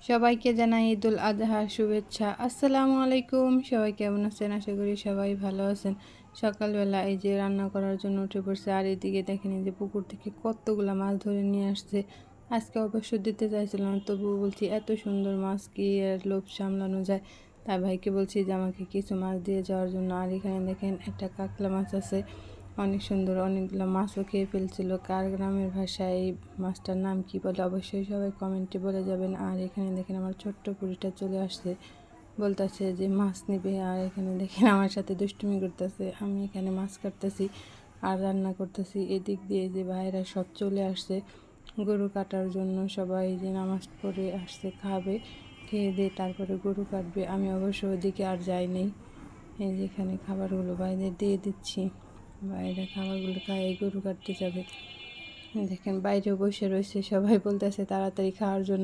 সবাইকে জানাই ঈদুল আজহার শুভেচ্ছা। আসসালামু আলাইকুম। সবাই কেমন আছেন? আশা করি সবাই ভালো আছেন। সকালবেলা এই যে রান্না করার জন্য উঠে পড়ছে, আর এদিকে দেখেন এই যে পুকুর থেকে কতগুলা মাছ ধরে নিয়ে আসছে। আজকে অবশ্য দিতে চাইছিলাম না, তবুও বলছি এত সুন্দর মাছ কি আর লোভ সামলানো যায়। তাই ভাইকে বলছি যে আমাকে কিছু মাছ দিয়ে যাওয়ার জন্য। আর এখানে দেখেন একটা কাতলা মাছ আছে, অনেক সুন্দর, অনেকগুলো মাছও খেয়ে ফেলছিল। কার গ্রামের ভাষায় এই মাছটার নাম কি বলে অবশ্যই সবাই কমেন্টে বলে যাবেন। আর এখানে দেখেন আমার ছোট্ট পুরিটা চলে আসছে, বলতেছে যে মাছ নেবে। আর এখানে দেখেন আমার সাথে দুষ্টুমি করতেছে, আমি এখানে মাছ কাটতেছি আর রান্না করতেছি। এদিক দিয়ে যে ভাইয়েরা সব চলে আসছে গরু কাটার জন্য। সবাই যে নামাজ পড়ে আসছে, খাবে, খেয়ে দিয়ে তারপরে গরু কাটবে। আমি অবশ্য ওদিকে আর যাইনি। এই যে এখানে খাবারগুলো বাইরে দিয়ে দিচ্ছি, বাইরে খাবারগুলো খায় গরু কাটতে যাবে। দেখেন বাইরে বসে রয়েছে, সবাই বলতেছে তাড়াতাড়ি খাওয়ার জন্য।